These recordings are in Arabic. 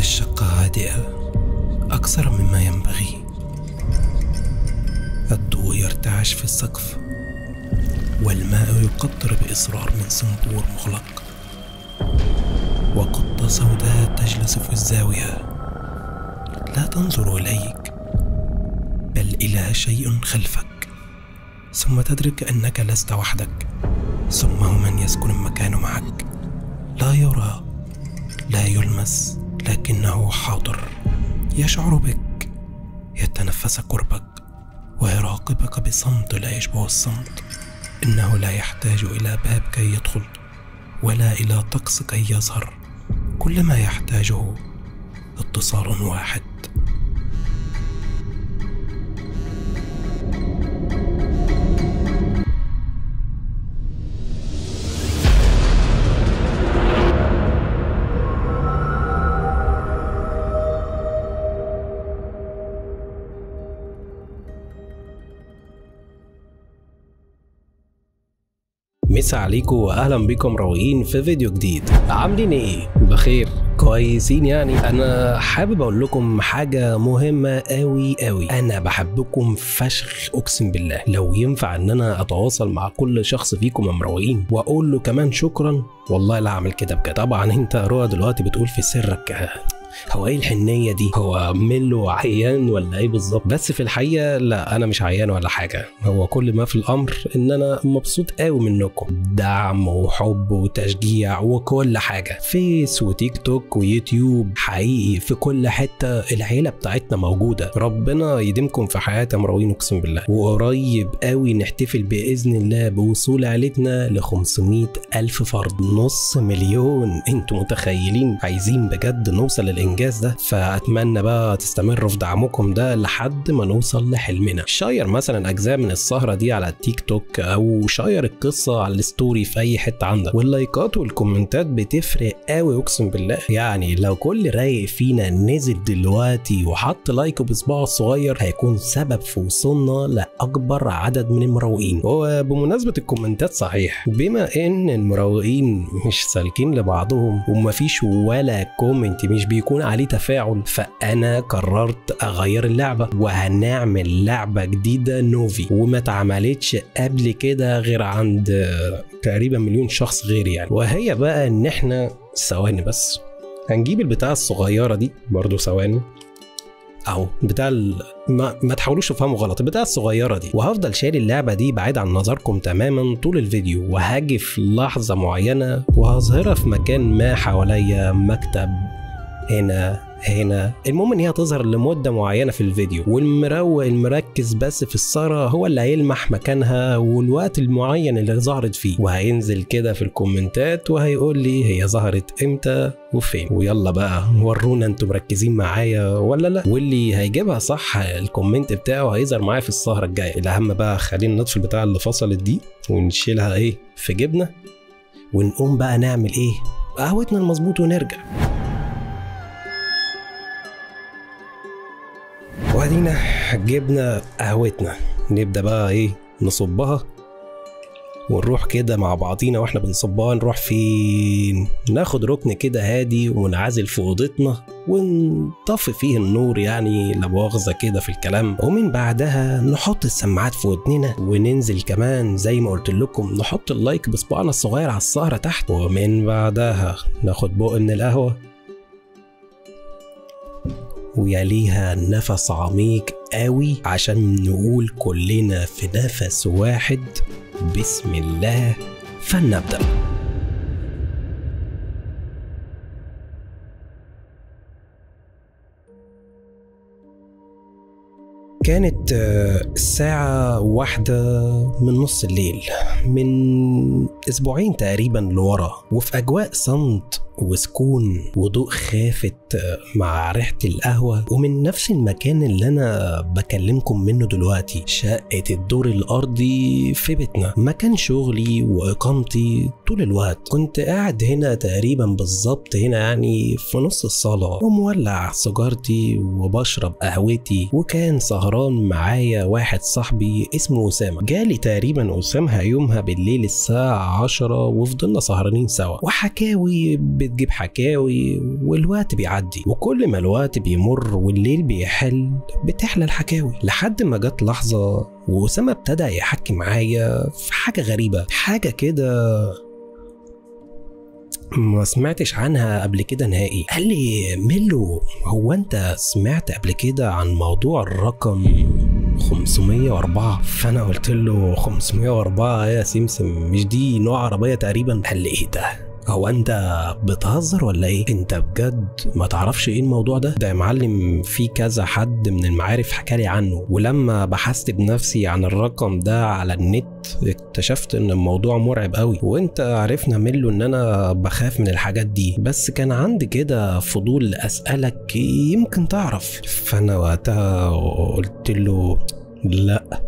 الشقة هادئة أكثر مما ينبغي. الضوء يرتعش في السقف، والماء يقطر بإصرار من صنبور مغلق، وقطة سوداء تجلس في الزاوية لا تنظر إليك بل إلى شيء خلفك، ثم تدرك أنك لست وحدك، ثم من يسكن المكان معك، لا يرى لا يلمس لكنه حاضر، يشعر بك، يتنفس قربك ويراقبك بصمت لا يشبه الصمت. إنه لا يحتاج إلى باب كي يدخل ولا إلى طقس كي يظهر، كل ما يحتاجه اتصال واحد. مسا عليكم واهلا بكم مروقين في فيديو جديد. عاملين ايه؟ بخير؟ كويسين يعني. انا حابب اقول لكم حاجه مهمه قوي قوي. انا بحبكم فشخ اقسم بالله. لو ينفع ان انا اتواصل مع كل شخص فيكم يا مروقين واقول له كمان شكرا، والله لا اعمل كده بجد. طبعا انت رؤى دلوقتي بتقول في سرك هو ايه الحنيه دي؟ هو ميلو عيان ولا ايه بالظبط؟ بس في الحقيقه لا، انا مش عيان ولا حاجه. هو كل ما في الامر ان انا مبسوط قوي منكم، دعم وحب وتشجيع وكل حاجه، فيس وتيك توك ويوتيوب، حقيقي في كل حته العيله بتاعتنا موجوده. ربنا يديمكم في حياتي يا مروقين اقسم بالله. وقريب قوي نحتفل باذن الله بوصول عيلتنا ل 500,000 فرد، نص مليون. انتوا متخيلين؟ عايزين بجد نوصل الانجاز ده، فاتمنى بقى تستمروا في دعمكم ده لحد ما نوصل لحلمنا. شير مثلا اجزاء من السهره دي على التيك توك، او شير القصه على الستوري في اي حته عندك. واللايكات والكومنتات بتفرق قوي اقسم بالله. يعني لو كل رايق فينا نزل دلوقتي وحط لايك بصباعه الصغير هيكون سبب في وصولنا لاكبر عدد من المروقين. وبمناسبه الكومنتات، صحيح بما ان المروقين مش سالكين لبعضهم ومفيش ولا كومنت مش بيكون عليه تفاعل، فانا قررت اغير اللعبه وهنعمل لعبه جديده نوفي، وما اتعملتش قبل كده غير عند تقريبا مليون شخص غيري يعني. وهي بقى ان احنا ثواني بس هنجيب البتاعه الصغيره دي برضو، ثواني اهو بتاع ما تحاولوش تفهموا غلط، البتاعه الصغيره دي، وهفضل شايل اللعبه دي بعيد عن نظركم تماما طول الفيديو، وهاجي في لحظه معينه وهظهرها في مكان ما حواليا، مكتب هنا، المهم ان هي تظهر لمده معينه في الفيديو، والمروق المركز بس في السهره هو اللي هيلمح مكانها والوقت المعين اللي ظهرت فيه، وهينزل كده في الكومنتات وهيقول لي هي ظهرت امتى وفين. ويلا بقى ورونا انتوا مركزين معايا ولا لا، واللي هيجيبها صح الكومنت بتاعه هيظهر معايا في السهره الجايه. الاهم بقى خلينا نطفي البتاع اللي فصلت دي ونشيلها ايه في جبنه، ونقوم بقى نعمل ايه قهوتنا المظبوط ونرجع. وادينا جبنا قهوتنا، نبدا بقى ايه نصبها ونروح كده مع بعضينا. واحنا بنصبها نروح فين؟ ناخد ركن كده هادي ونعزل في اوضتنا ونطفي فيه النور، يعني لا مؤاخذه كده في الكلام. ومن بعدها نحط السماعات في ودننا وننزل كمان زي ما قلت لكم نحط اللايك بصبعنا الصغير على السهره تحت. ومن بعدها ناخد بق من القهوه ويليها نفس عميق قوي عشان نقول كلنا في نفس واحد بسم الله، فلنبدأ. كانت الساعة 1:30 الليل من أسبوعين تقريبا لورا، وفي أجواء صمت وسكون وضوء خافت مع ريحة القهوة، ومن نفس المكان اللي أنا بكلمكم منه دلوقتي، شقة الدور الأرضي في بيتنا، مكان شغلي وإقامتي طول الوقت. كنت قاعد هنا تقريبا بالظبط هنا، يعني في نص الصالة، ومولع سيجارتي وبشرب قهوتي، وكان سهران معايا واحد صاحبي اسمه أسامة. جالي تقريبا أسامة يومها بالليل الساعة 10 وفضلنا سهرانين سوا، وحكاوي بتجيب حكاوي والوقت بيعدي، وكل ما الوقت بيمر والليل بيحل بتحلى الحكاوي، لحد ما جت لحظة وأسامة ابتدى يحكي معايا في حاجة غريبة، حاجة كده ما سمعتش عنها قبل كده نهائي. قال لي ميلو، هو انت سمعت قبل كده عن موضوع الرقم 504؟ فانا قلت له 504 يا سمسم، مش دي نوع عربية تقريبا؟ قال لي ايه ده؟ هو انت بتهزر ولا ايه؟ انت بجد ما تعرفش ايه الموضوع ده؟ ده يا معلم في كذا حد من المعارف حكالي عنه، ولما بحثت بنفسي عن الرقم ده على النت اكتشفت ان الموضوع مرعب قوي. وانت عرفنا ميلو ان انا بخاف من الحاجات دي، بس كان عندي كده فضول اسألك يمكن تعرف. فانا وقتها قلت له لا،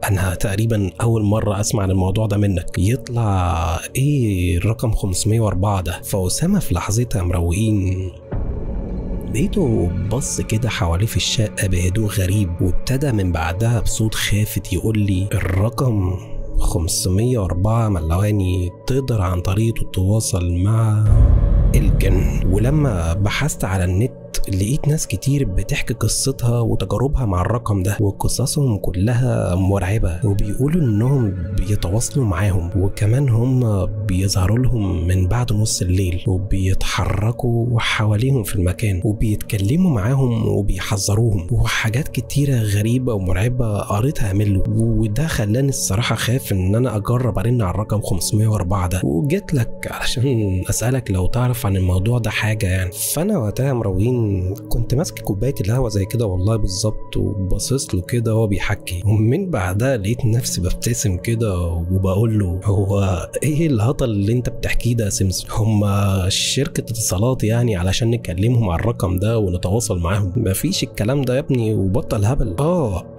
أنا تقريبا أول مرة أسمع عن الموضوع ده منك، يطلع إيه الرقم 504 ده؟ فأسامة في لحظتها مروقين لقيته بص كده حواليه في الشقة بهدوء غريب، وابتدى من بعدها بصوت خافت يقول لي الرقم 504 ملواني تقدر عن طريقه تتواصل مع الجن. ولما بحثت على النت لقيت ناس كتير بتحكي قصتها وتجاربها مع الرقم ده، وقصصهم كلها مرعبة، وبيقولوا انهم بيتواصلوا معاهم، وكمان هم بيظهروا لهم من بعد نص الليل وبيتحركوا حواليهم في المكان وبيتكلموا معاهم وبيحذروهم، وحاجات كتيرة غريبة ومرعبة قريتها منه. وده خلاني الصراحة خاف ان انا اجرب ارن على الرقم 504 ده، وجيت لك علشان اسألك لو تعرف عن الموضوع ده حاجة يعني. فانا وقتها مروين كنت ماسك كوبايه القهوه زي كده والله بالظبط، وباصص له كده وهو بيحكي، ومن بعدها لقيت نفسي ببتسم كده وبقول له هو ايه الهطل اللي انت بتحكيه ده يا سمسم؟ هما شركه اتصالات يعني علشان نكلمهم على الرقم ده ونتواصل معاهم؟ مفيش الكلام ده يا ابني، وبطل هبل.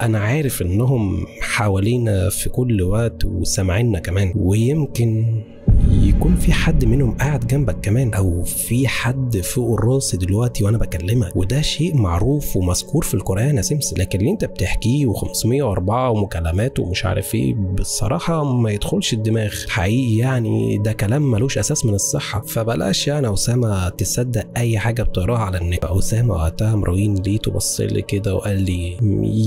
انا عارف انهم حوالينا في كل وقت وسامعيننا كمان، ويمكن يكون في حد منهم قاعد جنبك كمان، او في حد فوق الراس دلوقتي وانا بكلمك، وده شيء معروف ومذكور في القرآن يا سمسم. لكن اللي انت بتحكيه و504 ومكالمات ومش عارف ايه بصراحة ما يدخلش الدماغ حقيقي، يعني ده كلام ملوش اساس من الصحة. فبلاش يعني اسامة تصدق اي حاجة بتقراها على النت. فاسامة وقتها مروين لقيته بص لي كده وقال لي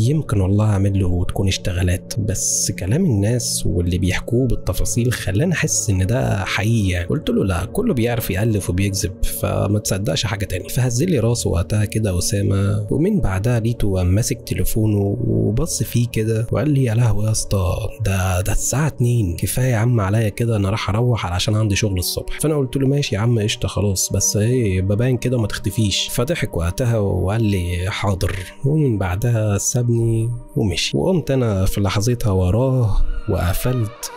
يمكن والله اعمل له وتكون اشتغلت، بس كلام الناس واللي بيحكوه بالتفاصيل خلاني احس ان ده حقيقي يعني. قلت له لا، كله بيعرف يألف وبيكذب، فما تصدقش حاجه تاني. فهز لي راسه وقتها كده اسامه، ومن بعدها لقيته ماسك تليفونه وبص فيه كده وقال لي يا لهوي يا اسطى، ده الساعه 2، كفايه يا عم عليا كده، انا راح اروح علشان عندي شغل الصبح. فانا قلت له ماشي يا عم قشطه خلاص، بس ايه ببان كده وما تختفيش. فضحك وقتها وقال لي حاضر، ومن بعدها سابني ومشي. وقمت انا في لحظتها وراه وقفلت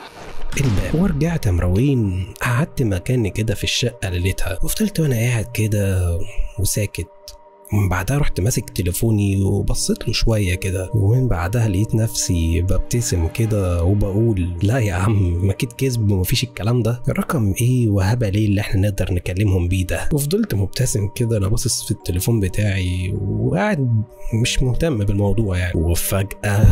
الباب ورجعت مروين، قعدت مكاني كده في الشقة ليلتها، وفضلت وانا قاعد كده وساكت. ومن بعدها رحت ماسك تليفوني وبصيت له شوية كده، ومن بعدها لقيت نفسي ببتسم كده وبقول لا يا عم، اكيد كذب ومفيش الكلام ده، الرقم ايه وهبل ايه اللي احنا نقدر نكلمهم بيه ده؟ وفضلت مبتسم كده انا باصص في التليفون بتاعي وقاعد مش مهتم بالموضوع يعني. وفجأة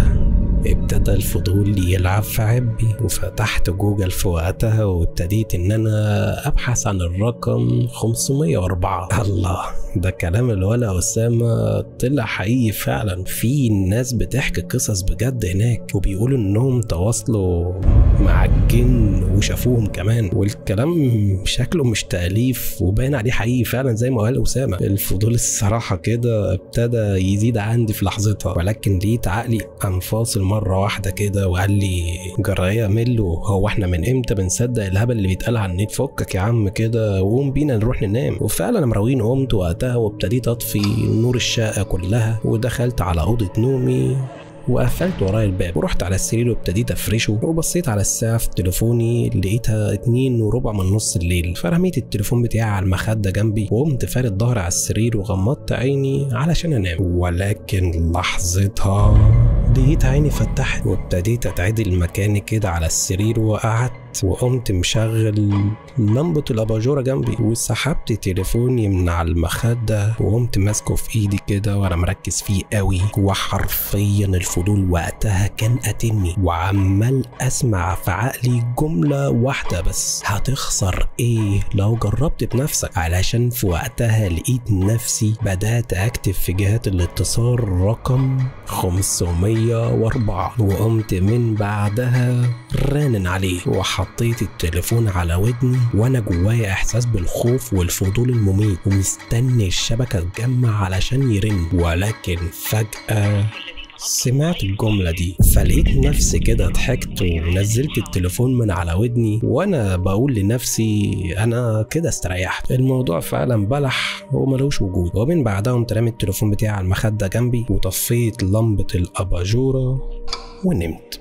ابتدى الفضول يلعب في عبي، وفتحت جوجل في وقتها وابتديت ان انا ابحث عن الرقم 504. الله، ده كلام الولا اسامه طلع حقيقي فعلا. في ناس بتحكي قصص بجد هناك، وبيقولوا انهم تواصلوا مع الجن وشافوهم كمان، والكلام شكله مش تأليف وباين عليه حقيقي فعلا زي ما قال اسامه. الفضول الصراحه كده ابتدى يزيد عندي في لحظتها، ولكن لقيت عقلي انفاصل مره واحده كده وقال لي جرايه ميلو، هو احنا من امتى بنصدق الهبل اللي بيتقال على النت؟ فكك يا عم كده وقوم بينا نروح ننام. وفعلا مروين قمت وقتها وابتديت اطفي نور الشقه كلها، ودخلت على اوضه نومي وقفلت ورايا الباب، ورحت على السرير وابتديت افرشه، وبصيت على الساعه في تليفوني لقيتها 2:15 الليل. فرميت التليفون بتاعي على المخده جنبي وقمت فارد ظهري على السرير وغمضت عيني علشان انام. ولكن لحظتها لقيت عيني فتحت وابتديت اتعدل مكاني كده على السرير، وقعدت وقمت مشغل لمبة الاباجورة جنبي وسحبت تليفوني من على المخدة وقمت ماسكه في ايدي كده وانا مركز فيه قوي، وحرفيا الفضول وقتها كان قاتلني وعمال اسمع في عقلي جملة واحدة بس: هتخسر ايه لو جربت بنفسك؟ علشان في وقتها لقيت نفسي بدأت اكتب في جهات الاتصال رقم 504، وقمت من بعدها رانن عليه وحطيت التليفون على ودني وانا جوايا احساس بالخوف والفضول المميت ومستني الشبكة تجمع علشان يرن. ولكن فجأة سمعت الجملة دي فلقيت نفسي كده ضحكت ونزلت التليفون من على ودني وانا بقول لنفسي انا كده استريحت، الموضوع فعلا بلح وملوش وجود. ومن بعدها قمت رامي التليفون بتاعي على المخدة جنبي وطفيت لمبة الاباجورة ونمت.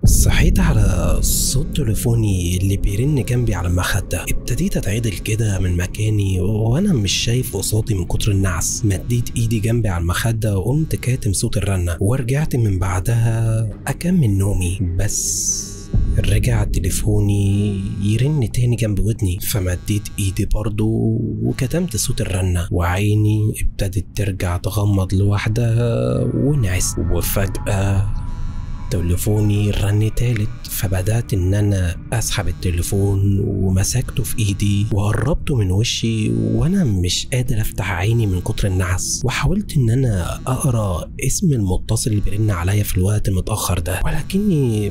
صحيت على صوت تليفوني اللي بيرن جنبي على المخدة. ابتديت اتعدل كده من مكاني وانا مش شايف قصادي من كتر النعس. مديت ايدي جنبي على المخدة وقمت كاتم صوت الرنة ورجعت من بعدها اكمل نومي، بس رجع تليفوني يرن تاني جنب ودني فمديت ايدي برضو وكتمت صوت الرنة وعيني ابتدت ترجع تغمض لوحدها ونعست. وفجأة تليفوني رن تالت فبدأت ان انا اسحب التليفون ومسكته في ايدي وقربته من وشي وانا مش قادر افتح عيني من كتر النعس، وحاولت ان انا اقرا اسم المتصل اللي بيرن عليا في الوقت المتاخر ده ولكني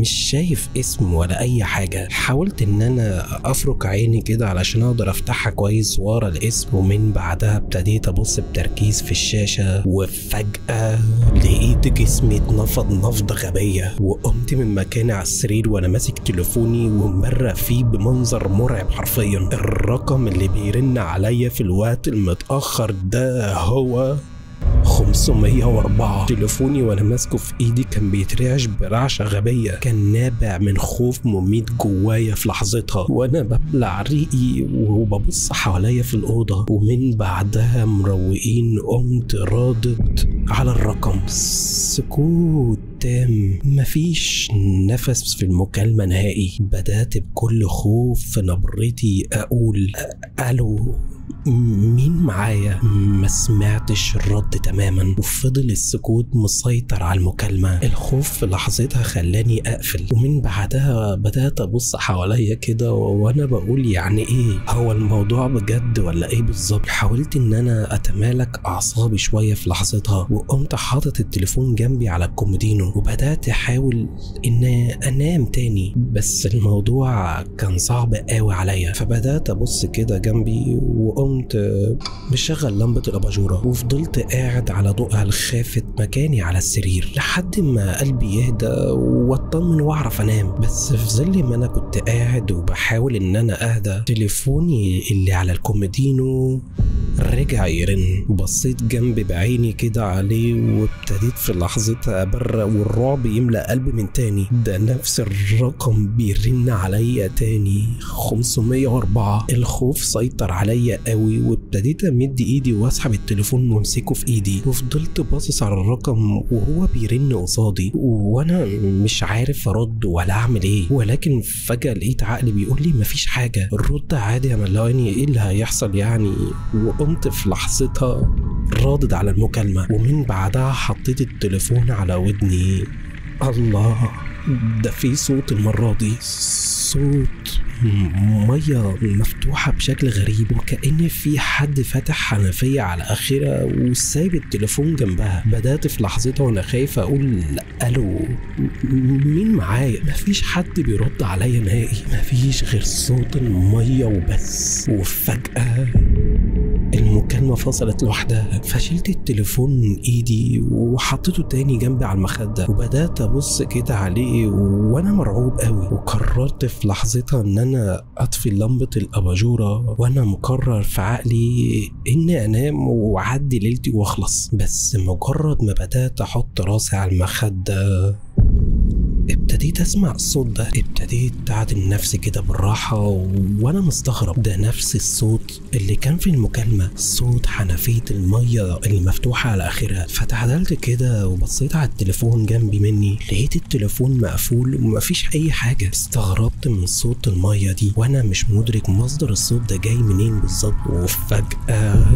مش شايف اسم ولا اي حاجه. حاولت ان انا افرك عيني كده علشان اقدر افتحها كويس ورا الاسم، ومن بعدها ابتديت ابص بتركيز في الشاشه وفجاه لقيت جسمي اتنفض نفضه غبيه وقمت من مكاني على السرير وانا ماسك تليفوني ومبرق فيه بمنظر مرعب. حرفيا الرقم اللي بيرن عليا في الوقت المتأخر ده هو 504. تليفوني وانا ماسكه في ايدي كان بيترعش برعشه غبيه، كان نابع من خوف مميت جوايا في لحظتها وانا ببلع ريقي وببص حواليا في الاوضه. ومن بعدها مروقين قمت رادت على الرقم. سكوت تام، مفيش نفس في المكالمه نهائي. بدات بكل خوف في نبرتي اقول الو، مين معايا؟ ما سمعتش الرد تماما وفضل السكوت مسيطر على المكالمة. الخوف في لحظتها خلاني اقفل، ومن بعدها بدأت ابص حواليا كده وانا بقول يعني ايه؟ هو الموضوع بجد ولا ايه بالظبط؟ حاولت ان انا اتمالك اعصابي شوية في لحظتها وقمت حاطط التليفون جنبي على الكومودينو وبدأت احاول ان انام تاني، بس الموضوع كان صعب قوي عليا. فبدأت ابص كده جنبي وقمت مشغل لمبة الاباجورة وفضلت قاعد على ضوءها الخافت مكاني على السرير لحد ما قلبي يهدى واطمن واعرف انام. بس في ظل ما انا كنت قاعد وبحاول ان انا اهدى، تليفوني اللي على الكومودينو رجع يرن. بصيت جنبي بعيني كده عليه وابتديت في لحظتها ابرق والرعب يملأ قلبي من تاني. ده نفس الرقم بيرن عليا تاني، 504. الخوف سيطر عليا قوي وابتديت امد ايدي واسحب التليفون وامسكه في ايدي وفضلت باصص على الرقم وهو بيرن قصادي وانا مش عارف ارد ولا اعمل ايه. ولكن فجأة لقيت عقلي بيقول لي مفيش حاجة، الرد عادي يا ملواني، ايه اللي هيحصل يعني؟ وقمت في لحظتها رادد على المكالمة ومن بعدها حطيت التليفون على ودني. الله، ده في صوت المرة دي، صوت مية مفتوحة بشكل غريب وكأن في حد فاتح حنفية على آخرها وسايب التليفون جنبها. بدأت في لحظتها وأنا خايف أقول ألو، مين معايا؟ مفيش حد بيرد عليا نهائي، مفيش غير صوت المية وبس. وفجأة المكالمة فصلت لوحدها، فشلت التليفون من ايدي وحطيته تاني جنبي على المخدة وبدأت ابص كده عليه وانا مرعوب قوي. وقررت في لحظتها ان انا اطفي لمبة الاباجورة وانا مقرر في عقلي اني انام واعدي ليلتي واخلص. بس مجرد ما بدأت احط راسي على المخدة وابتديت اسمع الصوت ده. ابتديت اعدل نفسي كده بالراحه وانا مستغرب، ده نفس الصوت اللي كان في المكالمه، صوت حنفيه الميه اللي مفتوحه على اخرها. فتعدلت كده وبصيت على التليفون جنبي مني، لقيت التليفون مقفول ومفيش اي حاجه. استغربت من صوت الميه دي وانا مش مدرك مصدر الصوت ده جاي منين بالظبط. وفجاه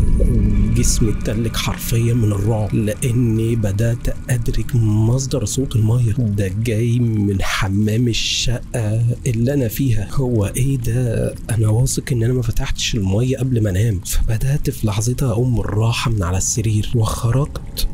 جسمي اتلج حرفيا من الرعب، لاني بدات ادرك مصدر صوت الميه ده جاي من حمام الشقه اللي انا فيها. هو ايه ده؟ انا واثق ان انا ما فتحتش الميه قبل ما انام. فبدات في لحظتها اقوم بالراحه من على السرير وخرجت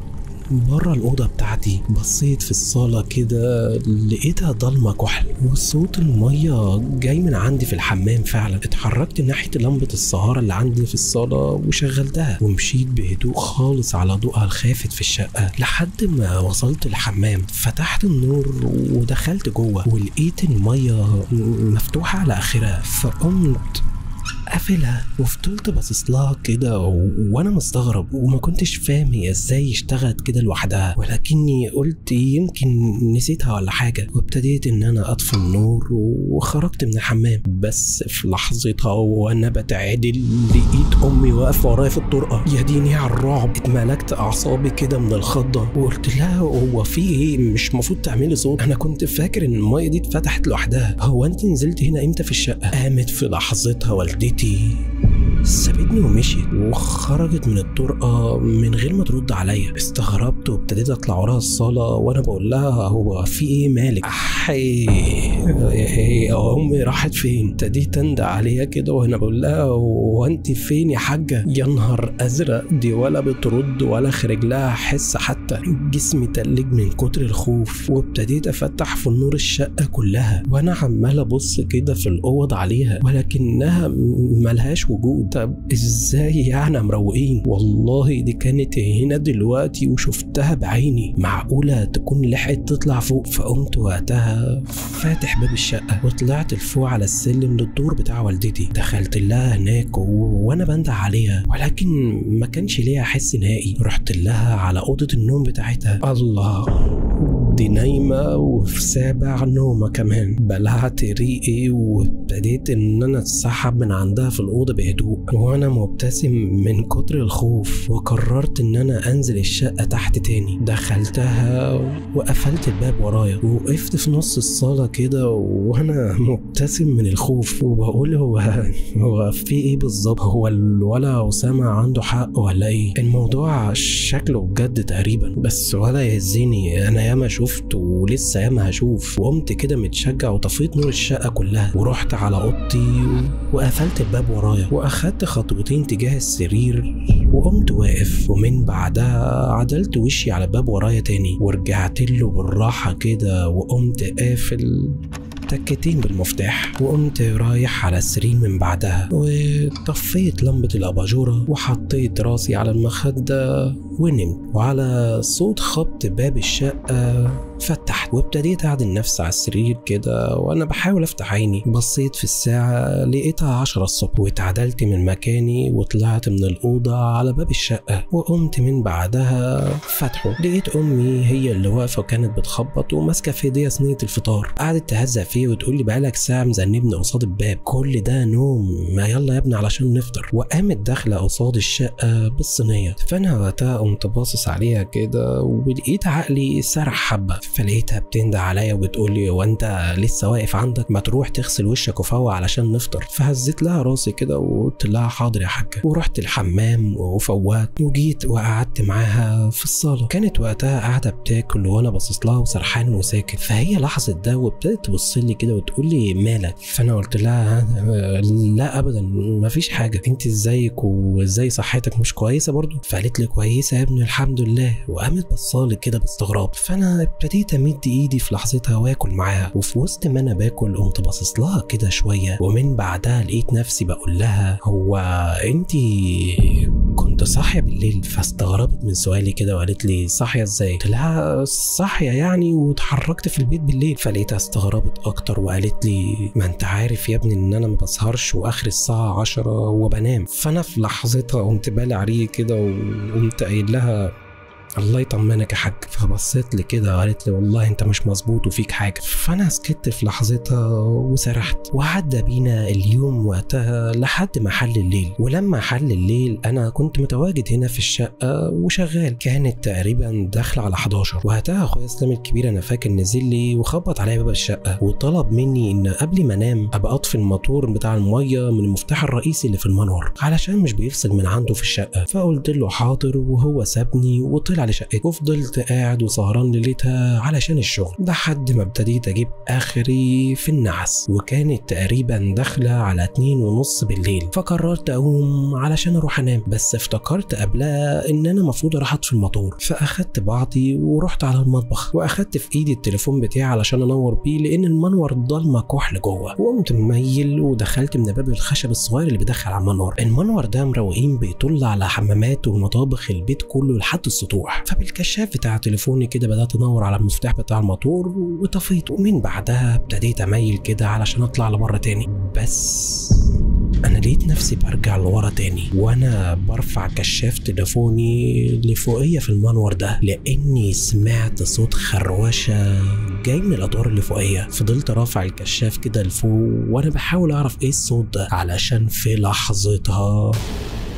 بره الأوضة بتاعتي. بصيت في الصالة كده لقيتها ضلمة كحل، وصوت المية جاي من عندي في الحمام فعلا. اتحركت ناحية لمبة السهارة اللي عندي في الصالة وشغلتها، ومشيت بهدوء خالص على ضوءها الخافت في الشقة لحد ما وصلت الحمام. فتحت النور ودخلت جوه ولقيت المية مفتوحة على آخرها. فقمت قافلها وفضلت باصص لها كده وانا مستغرب وما كنتش فاهم هي ازاي اشتغلت كده لوحدها، ولكني قلت يمكن نسيتها ولا حاجه. وابتديت ان انا اطفي النور وخرجت من الحمام. بس في لحظتها وانا بتعدل لقيت امي واقفه ورايا في الطرقه. يا ديني على الرعب، اتملكت اعصابي كده من الخضه وقلت لها هو في ايه؟ مش المفروض تعملي صوت؟ انا كنت فاكر ان الميه دي اتفتحت لوحدها. هو انت نزلت هنا امتى في الشقه؟ قامت في لحظتها والدتي سابتني ومشيت وخرجت من الطرقة من غير ما ترد عليا. استغربت وابتديت اطلع وراها الصالة وانا بقول لها هو في ايه مالك؟ هي امي راحت فين؟ ابتديت اندى عليها كده وانا بقول لها هو انت فين يا حاجة؟ يا نهار ازرق، دي ولا بترد ولا خرج لها حس حتى. جسمي تلج من كتر الخوف وابتديت افتح في نور الشقة كلها وانا عمال ابص كده في الاوض عليها ولكنها ملهاش وجود. طب ازاي يعني مروقين؟ والله دي كانت هنا دلوقتي وشفتها بعيني، معقولة تكون لحقت تطلع فوق؟ فقمت وقتها فاتح باب الشقة وطلعت لفوق على السلم للدور بتاع والدتي. دخلت لها هناك وانا بنده عليها ولكن ما كانش ليها حس نهائي. رحت لها على اوضة النوم بتاعتها، الله دي نايمة وفي سابع نومة كمان. بلعت ريقي وابتديت ان انا اتسحب من عندها في الأوضة بهدوء وانا مبتسم من كتر الخوف. وقررت ان انا انزل الشقة تحت تاني. دخلتها وقفلت الباب ورايا ووقفت في نص الصالة كده وانا مبتسم من الخوف وبقول هو في ايه بالظبط؟ هو الولا أسامة عنده حق ولا ايه؟ الموضوع شكله بجد تقريبا، بس ولا يهزني، انا ياما شفت ولسه ياما هشوف. وقمت كده متشجع وطفيت نور الشقة كلها ورحت على اوضتي وقفلت الباب ورايا واخدت خطوتين تجاه السرير وقمت واقف. ومن بعدها عدلت وشي على الباب ورايا تاني ورجعت له بالراحة كده وقمت قافل تكتين بالمفتاح وقمت رايح على السرير من بعدها وطفيت لمبة الأباجورة وحطيت راسي على المخدة ونمت. وعلى صوت خبط باب الشقة فتحت وابتديت اعدل نفسي على السرير كده وانا بحاول افتح عيني. بصيت في الساعة لقيتها 10 الصبح واتعدلت من مكاني وطلعت من الأوضة على باب الشقة وقمت من بعدها فتحه. لقيت امي هي اللي واقفة وكانت بتخبط وماسكة في ايديها صينية الفطار. قعدت تهزق فيه وتقول لي بقالك ساعة مذنبني قصاد الباب، كل ده نوم؟ ما يلا يا ابني علشان نفطر. وقامت داخلة قصاد الشقة بالصينية. فانا وقتها قمت باصص عليها كده ولقيت عقلي سرح حبة. فلقيتها بتندى عليا وبتقول لي وانت لسه واقف عندك؟ ما تروح تغسل وشك وفوق علشان نفطر. فهزيت لها راسي كده وقلت لها حاضر يا حاجه. ورحت الحمام وفوقت وجيت وقعدت معاها في الصاله. كانت وقتها قاعده بتاكل وانا باصص لها وسرحان وساكت. فهي لاحظت ده وابتدت تبص لي كده وتقول لي مالك؟ فانا قلت لها لا ابدا مفيش حاجه، انت ازيك وازاي صحتك؟ مش كويسه برضو؟ فقالت لي كويسه يا ابني الحمد لله. وقامت بصالي كده باستغراب. فانا ابتديت امد ايدي في لحظتها واكل معاها. وفي وسط ما انا باكل قمت باصص لها كده شويه ومن بعدها لقيت نفسي بقول لها هو انتي كنت صاحيه بالليل؟ فاستغربت من سؤالي كده وقالت لي صاحيه ازاي؟ قلت لها صاحيه يعني واتحركت في البيت بالليل. فلقيتها استغربت اكتر وقالت لي ما انت عارف يا ابني ان انا ما بسهرش واخر الساعه 10 وبنام. فانا في لحظتها قمت بالع عليه كده وقمت قايل لها الله يطمنك يا حاج. فبصيت لي كده وقالت لي والله انت مش مظبوط وفيك حاجه. فانا سكت في لحظتها وسرحت. وعدى بينا اليوم وقتها لحد ما حل الليل. ولما حل الليل انا كنت متواجد هنا في الشقه وشغال. كانت تقريبا داخله على 11. وقتها اخويا اسلام الكبير انا فاكر نزل لي وخبط عليا باب الشقه وطلب مني ان قبل ما انام ابقى اطفي الموتور بتاع الميه من المفتاح الرئيسي اللي في المنور علشان مش بيفصل من عنده في الشقه. فقلت له حاضر وهو سابني وطلع لشقتي. وفضلت قاعد وسهران ليلتها علشان الشغل لحد ما ابتديت اجيب اخري في النعس. وكانت تقريبا داخله على 2:30 بالليل. فقررت اقوم علشان اروح انام، بس افتكرت قبلها ان انا المفروض اروح اطفي الموتور. فاخدت بعضي ورحت على المطبخ واخدت في ايدي التليفون بتاعي علشان انور بيه لان المنور ضلمه كحل جوه. وقمت مميل ودخلت من باب الخشب الصغير اللي بيدخل على المنور. المنور ده مروقين بيطل على حمامات ومطابخ البيت كله لحد السطوح. فبالكشاف بتاع تليفوني كده بدات انور على المفتاح بتاع الموتور وطفيته. ومن بعدها ابتديت اميل كده علشان اطلع لبره تاني، بس انا لقيت نفسي برجع لورا تاني وانا برفع كشاف تليفوني لفوقيه في المنور ده لاني سمعت صوت خروشه جاي من الادوار اللي فوقيه. فضلت رافع الكشاف كده لفوق وانا بحاول اعرف ايه الصوت ده علشان في لحظتها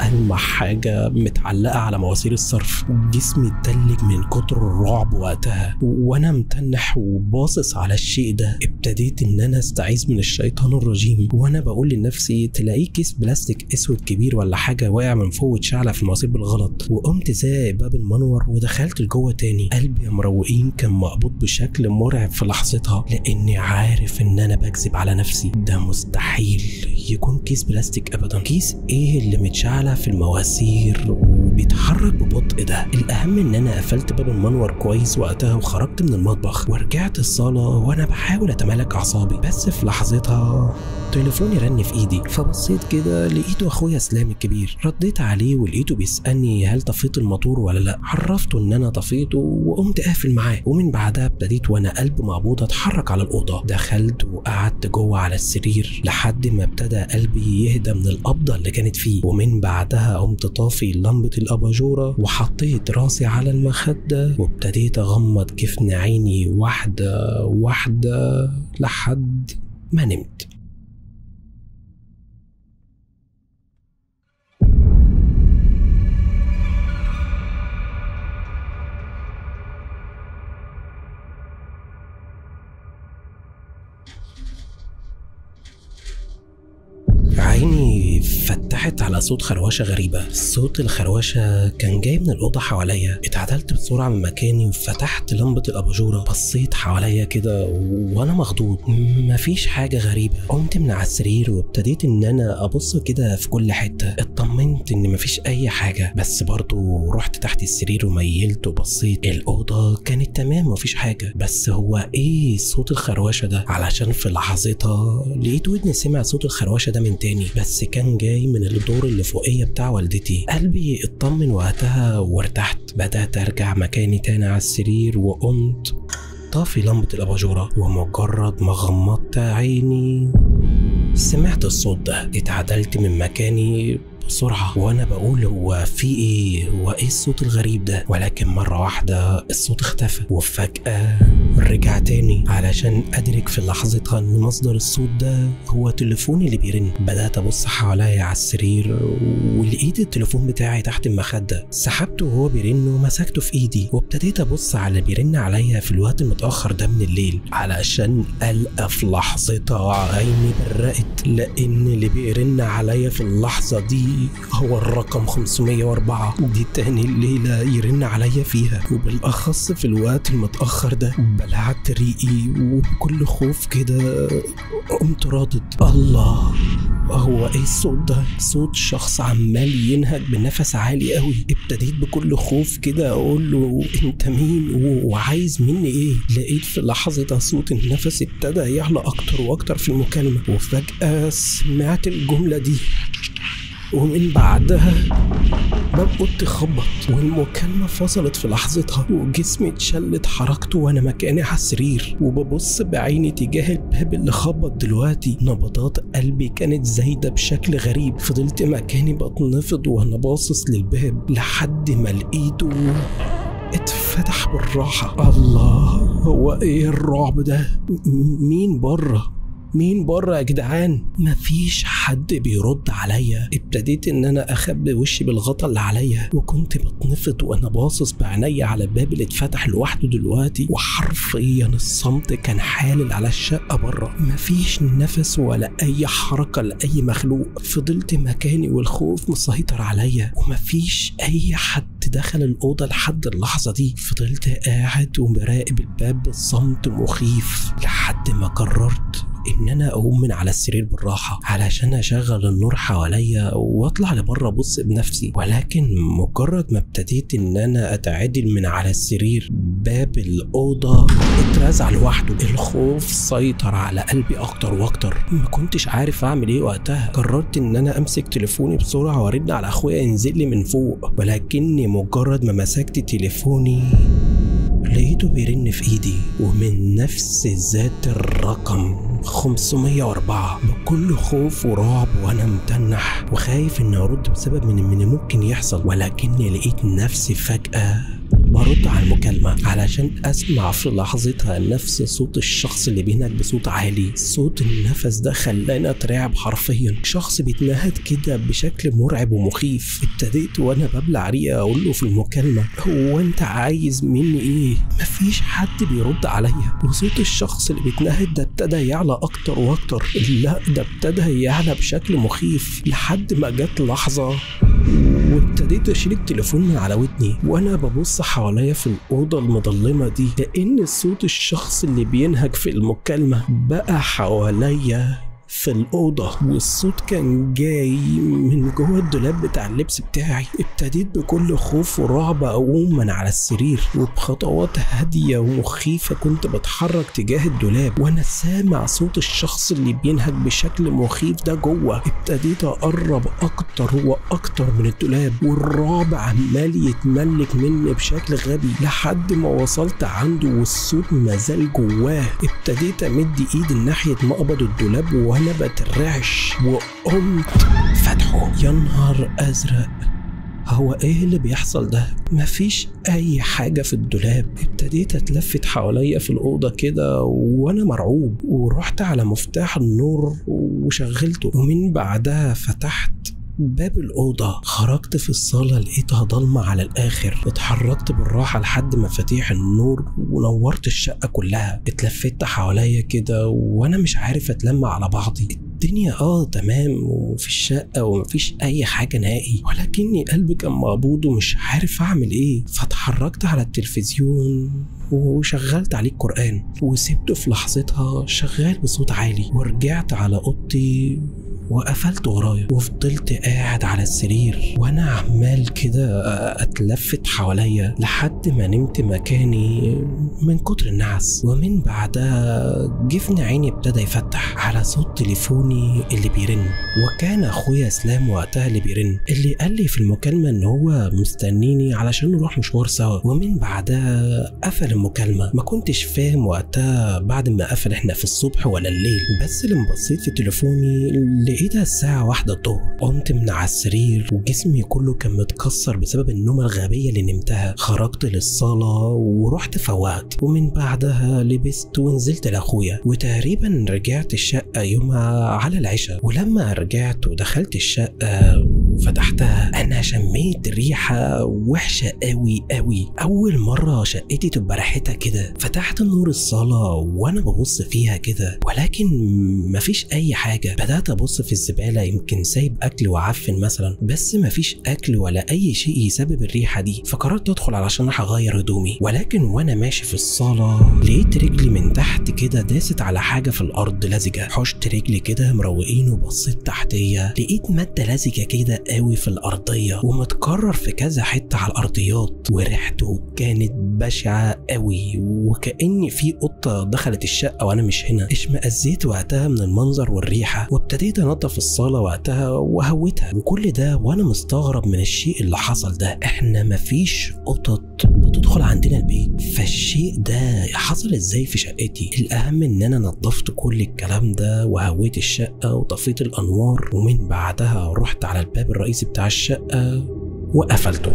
ألمح حاجة متعلقة على مواسير الصرف. جسمي اتلج من كتر الرعب وقتها وانا متنح وباصص على الشيء ده. ابتديت ان انا استعيذ من الشيطان الرجيم وانا بقول لنفسي تلاقيه كيس بلاستيك اسود كبير ولا حاجة واقع من فوق واتشعلق في المواسير بالغلط. وقمت زائق باب المنور ودخلت لجوه تاني. قلبي يا مروقين كان مقبوض بشكل مرعب في لحظتها لاني عارف ان انا بكذب على نفسي. ده مستحيل يكون كيس بلاستيك ابدا. كيس ايه اللي متشعلق في المواسير وبيتحرك ببطء ده؟ الاهم ان انا قفلت باب المنور كويس وقتها وخرجت من المطبخ ورجعت الصاله وانا بحاول اتمالك اعصابي. بس في لحظتها تليفوني رن في ايدي. فبصيت كده لقيته اخويا اسلام الكبير. رديت عليه ولقيته بيسالني هل طفيت الموتور ولا لا. عرفته ان انا طفيته وقمت قافل معاه. ومن بعدها ابتديت وانا قلب مقبوض اتحرك على الاوضه. دخلت وقعدت جوه على السرير لحد ما ابتدى قلبي يهدى من القبضه اللي كانت فيه. ومن بعدها قمت طافي لمبه الاباجوره وحطيت راسي على المخده وابتديت اغمض جفن عيني واحده واحده لحد ما نمت. عيني فتحت على صوت خروشه غريبه. صوت الخروشه كان جاي من الاوضه حواليا. اتعدلت بسرعه من مكاني وفتحت لمبه الاباجوره. بصيت حواليا كده وانا مخضوض. مفيش حاجه غريبه. قمت من على السرير وابتديت ان انا ابص كده في كل حته. اطمنت ان مفيش اي حاجه، بس برضو رحت تحت السرير وميلت وبصيت. الاوضه كانت تمام مفيش حاجه، بس هو ايه صوت الخروشه ده؟ علشان في لحظتها لقيت ودني سمع صوت الخروشه ده من تاني، بس كان جاي من الدور اللي فوقيه بتاع والدتي. قلبي اطمن وقتها وارتحت. بدأت ارجع مكاني تاني على السرير وقمت طافي لمبة الاباجورة. ومجرد ما غمضت عيني سمعت الصوت ده. اتعدلت من مكاني بسرعة وانا بقول هو في ايه؟ هو ايه الصوت الغريب ده؟ ولكن مرة واحدة الصوت اختفى وفجأة رجع تاني علشان ادرك في لحظتها ان مصدر الصوت ده هو تليفوني اللي بيرن. بدأت ابص حواليا على السرير ولقيت التليفون بتاعي تحت المخدة. سحبته وهو بيرن ومسكته في ايدي وابتديت ابص على اللي بيرن عليا في الوقت المتأخر ده من الليل علشان ألقى في لحظتها عيني برقت لان اللي بيرن عليا في اللحظة دي هو الرقم 504. دي تاني الليلة يرن عليا فيها، وبالأخص في الوقت المتأخر ده. بلعت ريقي وبكل خوف كده قمت رادد الله، هو ايه الصوت ده؟ صوت شخص عمال ينهج بنفس عالي قوي. ابتديت بكل خوف كده اقول له انت مين وعايز مني ايه؟ لقيت في لحظة صوت النفس ابتدى يعلى اكتر واكتر في المكالمة، وفجأة سمعت الجملة دي. ومن بعدها باب اوضتي خبط والمكالمة فصلت في لحظتها وجسمي اتشلت حركته وانا مكاني على السرير وببص بعيني تجاه الباب اللي خبط دلوقتي. نبضات قلبي كانت زايدة بشكل غريب. فضلت مكاني بتنفض وانا باصص للباب لحد ما لقيته اتفتح بالراحة. الله، هو ايه الرعب ده؟ مين بره؟ مين بره يا جدعان؟ مفيش حد بيرد عليا. ابتديت ان انا اخبي وشي بالغطا اللي عليا، وكنت بتنفض وانا باصص بعينيا على الباب اللي اتفتح لوحده دلوقتي، وحرفيا الصمت كان حالل على الشقه بره. مفيش نفس ولا اي حركه لاي مخلوق. فضلت مكاني والخوف مسيطر عليا، ومفيش اي حد دخل الاوضه لحد اللحظه دي. فضلت قاعد ومراقب الباب بالصمت مخيف لحد ما قررت ان انا اقوم من على السرير بالراحه علشان اشغل النور حواليا واطلع لبره ابص بنفسي. ولكن مجرد ما ابتديت ان انا اتعدل من على السرير، باب الاوضه اترزع لوحده. الخوف سيطر على قلبي اكتر واكتر. ما كنتش عارف اعمل ايه وقتها. قررت ان انا امسك تليفوني بسرعه وارن على اخويا ينزل لي من فوق، ولكني مجرد ما مسكت تليفوني لقيته بيرن في ايدي، ومن نفس ذات الرقم 504. بكل خوف ورعب وانا متنح وخايف اني ارد بسبب من ممكن يحصل. ولكني لقيت نفسي فجأة برد على المكالمة علشان اسمع في لحظتها نفس صوت الشخص اللي بينهك بصوت عالي. صوت النفس ده خلاني اترعب حرفيا. شخص بيتنهد كده بشكل مرعب ومخيف. ابتديت وانا ببلع ريقة اقول له في المكالمة: هو انت عايز مني ايه؟ مفيش حد بيرد عليا. وصوت الشخص اللي بيتنهد ده ابتدى يعلى اكتر واكتر. لا، ده ابتدى يعلى بشكل مخيف لحد ما جت لحظة وابتديت اشيل التليفون من على ودني وانا ببص حواليا في الاوضه المظلمه دي، لان صوت الشخص اللي بينهج في المكالمه بقى حواليا في الأوضة، والصوت كان جاي من جوه الدولاب بتاع اللبس بتاعي. ابتديت بكل خوف ورعب أقوم من على السرير، وبخطوات هادية ومخيفة كنت بتحرك تجاه الدولاب وأنا سامع صوت الشخص اللي بينهج بشكل مخيف ده جوه. ابتديت أقرب أكتر وأكتر من الدولاب، والرعب عمال يتملك مني بشكل غبي لحد ما وصلت عنده والصوت مازال جواه. ابتديت أمد إيدي ناحية مقبض الدولاب وانا بترعش وقمت فتحه. يا نهار ازرق، هو ايه اللي بيحصل ده؟ مفيش اي حاجة في الدولاب. ابتديت اتلفت حواليا في الأوضة كده وانا مرعوب، ورحت على مفتاح النور وشغلته، ومن بعدها فتحت باب الأوضة. خرجت في الصالة لقيتها ضلمة على الآخر. اتحركت بالراحة لحد مفاتيح النور ونورت الشقة كلها. اتلفت حواليا كده وانا مش عارف اتلم على بعضي. الدنيا تمام وفي الشقة ومفيش أي حاجة نهائي، ولكني قلبي كان مقبوض ومش عارف أعمل إيه. فاتحركت على التلفزيون وشغلت عليه القرآن وسبته في لحظتها شغال بصوت عالي، ورجعت على أوضتي وقفلت ورايا وفضلت قاعد على السرير وانا عمال كده اتلفت حواليا لحد ما نمت مكاني من كتر النعس. ومن بعدها جفن عيني ابتدى يفتح على صوت تليفوني اللي بيرن، وكان اخويا اسلام وقتها اللي بيرن، اللي قال لي في المكالمة ان هو مستنيني علشان نروح مشوار سوا. ومن بعدها قفل المكالمة. ما كنتش فاهم وقتها بعد ما قفل احنا في الصبح ولا الليل، بس لما بصيت في تليفوني لقيتها الساعة 1 الظهر. قمت من على السرير وجسمي كله كان متكسر بسبب النومة الغبية اللي نمتها. خرجت للصالة ورحت فوقت، ومن بعدها لبست ونزلت لاخويا، وتقريبا رجعت الشقة يومها على العشاء. ولما رجعت ودخلت الشقة وفتحتها انا شميت ريحة وحشة قوي قوي. اول مرة شقتي تبقى ريحتها كده. فتحت نور الصالة وانا ببص فيها كده، ولكن مفيش اي حاجة. بدأت ابص في الزبالة، يمكن سايب اكل وعفن مثلا، بس مفيش اكل ولا اي شيء يسبب الريحة دي. فقررت ادخل علشان اغير هدومي، ولكن وانا ماشي في الصالة لقيت رجلي من تحت كده داست على حاجة في الارض لزجة. حشت رجلي كده مروقين وبصيت تحتيا لقيت مادة لزجة كده قوي في الارضية ومتكرر في كذا حتة على الارضيات، وريحته كانت بشعة قوي وكأن في قطة دخلت الشقة وانا مش هنا. اشمئزيت وقتها من المنظر والريحة، وابتديت انظف الصالة وقتها وهوتها، وكل ده وانا مستغرب من الشيء اللي حصل ده. احنا مفيش قطط بتدخل عندنا البيت، فالشيء ده حصل ازاي في شقتي؟ الاهم ان انا نظفت كل الكلام ده وهويت الشقة وطفيت الانوار، ومن بعدها رحت على الباب الرئيسي بتاع الشقة وقفلته.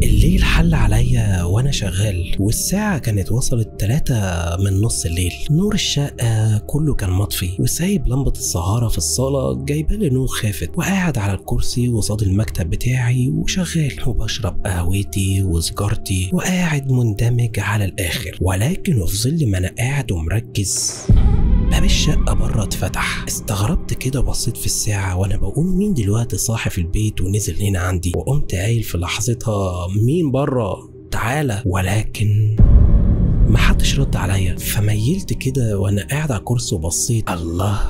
الليل حل عليا وانا شغال، والساعة كانت وصلت 3:30 الليل. نور الشقة كله كان مطفي، وسايب لمبة السهارة في الصالة جايبالي نور خافت، وقاعد على الكرسي قصاد المكتب بتاعي وشغال وبشرب قهوتي وسجارتي وقاعد مندمج على الآخر. ولكن وفي ظل ما انا قاعد ومركز، باب الشقة بره اتفتح. استغربت كده، بصيت في الساعة وانا بقول مين دلوقتي صاحي في البيت ونزل هنا عندي، وقمت قايل في لحظتها مين بره تعالى، ولكن محدش رد عليا. فميلت كده وانا قاعد على الكرسي وبصيت، الله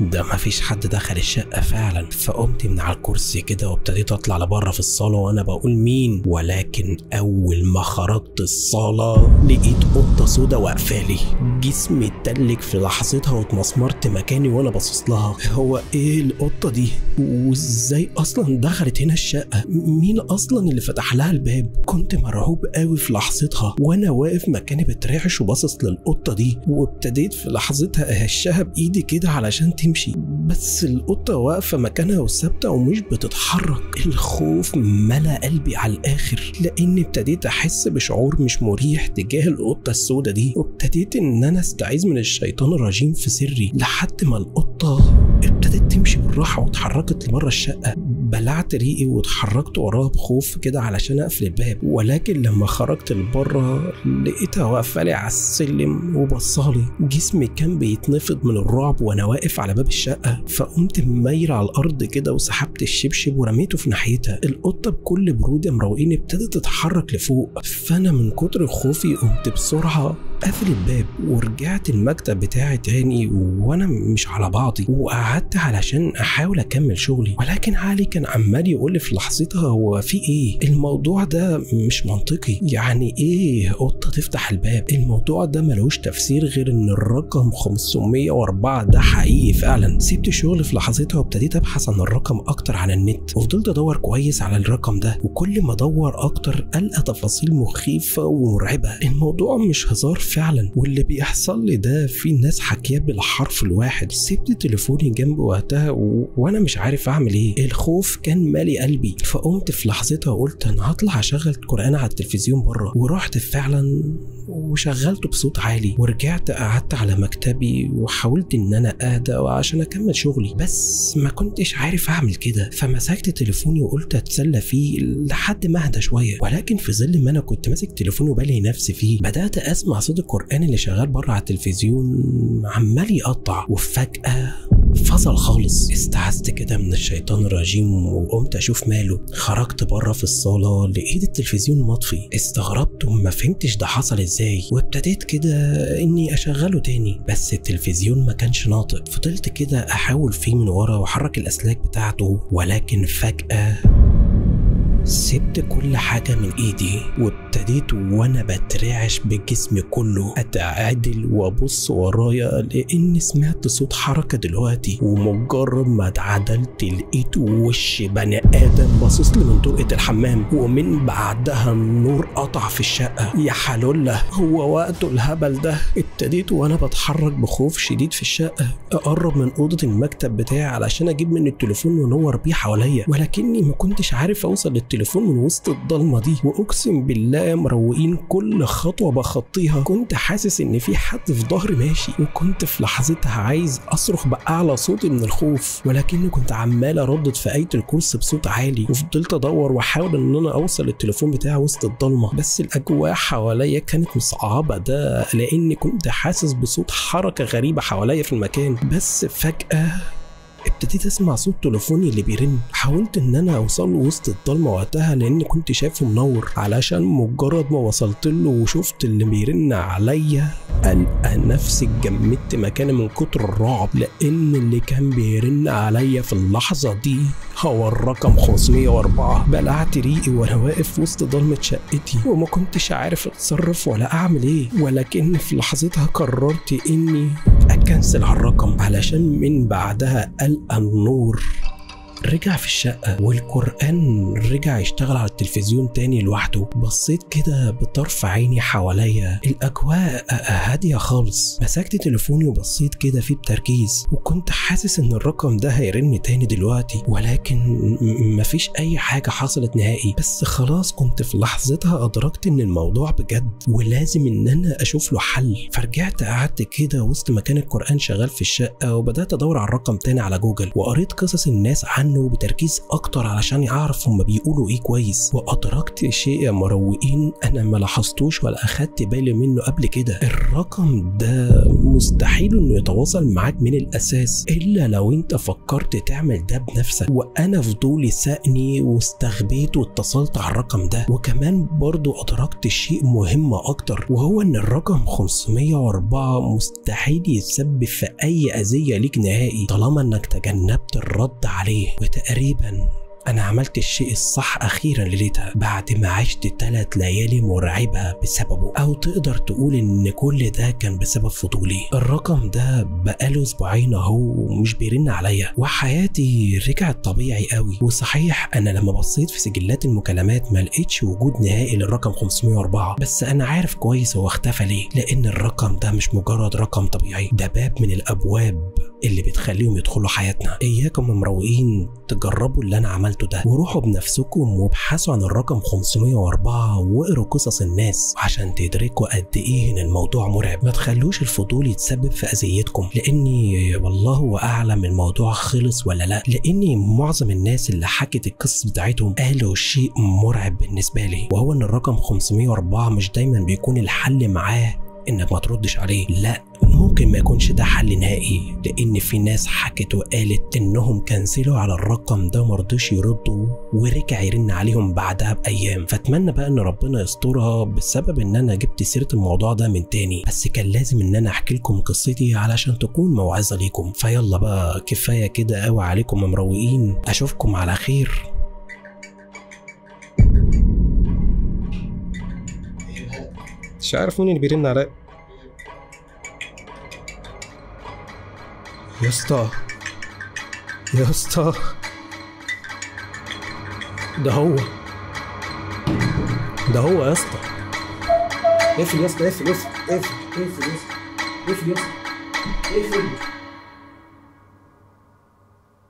ده مفيش حد دخل الشقة فعلا. فقمت من على الكرسي كده وابتديت اطلع لبره في الصالة وانا بقول مين، ولكن اول ما خرجت الصالة لقيت قطة سودا واقفالي. جسمي اتلج في لحظتها واتمسمرت مكاني وانا باصص لها. هو ايه القطة دي؟ وازاي اصلا دخلت هنا الشقة؟ مين اصلا اللي فتح لها الباب؟ كنت مرعوب قوي في لحظتها وانا واقف مكاني بترعش وباصص للقطة دي، وابتديت في لحظتها اهشها بايدي كده علشان تمشي، بس القطة واقفة مكانها وثابتة ومش بتتحرك. الخوف ملا قلبي على الآخر، لأني ابتديت أحس بشعور مش مريح تجاه القطة السوداء دي، وابتديت إن أنا أستعيذ من الشيطان الرجيم في سري، لحد ما القطة ابتدت تمشي بالراحة واتحركت لبره الشقة. بلعت ريقي واتحركت وراها بخوف كده علشان أقفل الباب، ولكن لما خرجت لبره لقيتها واقفة لي على السلم وبصالي. جسمي كان بيتنفض من الرعب وأنا واقف على باب الشقة. فقمت مميل على الأرض كده وسحبت الشبشب ورميته في ناحيتها. القطة بكل برودة مروقين ابتدت تتحرك لفوق، فأنا من كتر خوفي قمت بسرعة قافل الباب ورجعت المكتب بتاعي تاني وانا مش على بعضي، وقعدت علشان احاول اكمل شغلي. ولكن علي كان عمال يقول لي في لحظتها هو في ايه؟ الموضوع ده مش منطقي، يعني ايه قطة تفتح الباب؟ الموضوع ده ملوش تفسير غير ان الرقم 504 ده حقيقي فعلا. سبت الشغل في لحظتها وابتديت ابحث عن الرقم اكتر على النت، وفضلت ادور كويس على الرقم ده، وكل ما ادور اكتر القى تفاصيل مخيفة ومرعبة. الموضوع مش هزار فعلا، واللي بيحصل لي ده في ناس حكيه بالحرف الواحد. سبت تليفوني جنبي وقتها وانا مش عارف اعمل ايه. الخوف كان مالي قلبي. فقمت في لحظتها وقلت انا هطلع اشغل قرآن على التلفزيون بره، ورحت فعلا وشغلته بصوت عالي، ورجعت قعدت على مكتبي وحاولت ان انا اهدى عشان اكمل شغلي، بس ما كنتش عارف اعمل كده. فمسكت تليفوني وقلت اتسلى فيه لحد ما اهدى شويه. ولكن في ظل ما انا كنت ماسك تليفوني وبالي نفسي فيه، بدات اسمع صوت القرآن اللي شغال بره على التلفزيون عمال يقطع، وفجأة فصل خالص. استعذت كده من الشيطان الرجيم وقمت اشوف ماله. خرجت بره في الصاله لقيت التلفزيون مطفي. استغربت وما فهمتش ده حصل ازاي، وابتديت كده اني اشغله تاني، بس التلفزيون ما كانش ناطق. فضلت كده احاول فيه من ورا واحرك الاسلاك بتاعته، ولكن فجأة سبت كل حاجة من ايدي وابتديت وانا بترعش بجسمي كله اتعادل وابص ورايا، لاني سمعت صوت حركة دلوقتي. ومجرد ما اتعدلت لقيت وش بني ادم باصص لي من طرقة الحمام، ومن بعدها النور قطع في الشقة. يا حلولة هو وقته الهبل ده؟ ابتديت وانا بتحرك بخوف شديد في الشقة اقرب من اوضة المكتب بتاعي علشان اجيب من التليفون وانور بيه حواليا، ولكني ما كنتش عارف اوصل للتليفون من وسط الضلمه دي. واقسم بالله مروقين كل خطوه بخطيها كنت حاسس ان في حد في ظهري ماشي، وكنت في لحظتها عايز اصرخ باعلى صوتي من الخوف، ولكني كنت عمال اردد في ايه الكرسي بصوت عالي. وفضلت ادور واحاول ان انا اوصل للتليفون بتاعي وسط الضلمه، بس الاجواء حواليا كانت مصعبه ده، لاني كنت حاسس بصوت حركه غريبه حواليا في المكان. بس فجاه ابتديت اسمع صوت تليفوني اللي بيرن. حاولت ان انا اوصل له وسط الضلمه وقتها لاني كنت شايفه منور، علشان مجرد ما وصلت له وشفت اللي بيرن عليا القى نفسي اتجمدت مكاني من كتر الرعب، لان اللي كان بيرن عليا في اللحظه دي هو الرقم 504. بلعت ريقي وانا واقف وسط ضلمه شقتي وما كنتش عارف اتصرف ولا اعمل ايه، ولكن في لحظتها قررت اني اكنسل على الرقم علشان من بعدها القى النور رجع في الشقة والقرآن رجع يشتغل على التلفزيون تاني لوحده. بصيت كده بطرف عيني حواليا، الأجواء هادية خالص. مسكت تليفوني وبصيت كده فيه بتركيز، وكنت حاسس إن الرقم ده هيرن تاني دلوقتي، ولكن مفيش أي حاجة حصلت نهائي. بس خلاص كنت في لحظتها أدركت إن الموضوع بجد ولازم إن أنا أشوف له حل. فرجعت قعدت كده وسط مكان القرآن شغال في الشقة، وبدأت أدور على الرقم تاني على جوجل، وقريت قصص الناس عنه بتركيز أكتر علشان أعرف هما بيقولوا إيه كويس. وأدركت شيء يا مروقين أنا ما لاحظتوش ولا أخدت بالي منه قبل كده. الرقم ده مستحيل إنه يتواصل معاك من الأساس إلا لو أنت فكرت تعمل ده بنفسك. وأنا فضولي سأني واستغبيت واتصلت على الرقم ده. وكمان برضو أدركت شيء مهم أكتر، وهو إن الرقم 504 مستحيل يتسبب في أي أذية ليك نهائي طالما إنك تجنبت الرد عليه. وتقريبا أنا عملت الشيء الصح أخيرا ليلتها بعد ما عشت 3 ليالي مرعبة بسببه، أو تقدر تقول إن كل ده كان بسبب فضولي. الرقم ده بقاله 2 أسبوعين أهو مش بيرن عليا، وحياتي رجعت طبيعي قوي. وصحيح أنا لما بصيت في سجلات المكالمات ما لقيتش وجود نهائي للرقم 504، بس أنا عارف كويس هو اختفى ليه، لأن الرقم ده مش مجرد رقم طبيعي، ده باب من الأبواب اللي بتخليهم يدخلوا حياتنا. إياكم مروقين تجربوا اللي أنا عملته ده، وروحوا بنفسكم وابحثوا عن الرقم 504 واقروا قصص الناس عشان تدركوا قد ايه ان الموضوع مرعب. ما تخلوش الفضول يتسبب في اذيتكم، لاني والله اعلم الموضوع خلص ولا لا، لاني معظم الناس اللي حكت القصص بتاعتهم قالوا شيء مرعب بالنسبه لي، وهو ان الرقم 504 مش دايما بيكون الحل معاه انك ما تردش عليه، لا ممكن ما يكونش ده حل نهائي، لان في ناس حكت وقالت انهم كنسلوا على الرقم ده ومرضوش يردوا ورجع يرن عليهم بعدها بايام. فاتمنى بقى ان ربنا يسترها بسبب ان انا جبت سيره الموضوع ده من تاني، بس كان لازم ان انا احكي لكم قصتي علشان تكون موعظه ليكم. فيلا بقى كفايه كده قوي عليكم يا مروقين، اشوفكم على خير. مش عارف مين اللي بيرن عليا. يا اسطى يا اسطى، ده هو يا اسطى. اقفل يا اسطى، اقفل يا اسطى، اقفل يا اسطى، اقفل.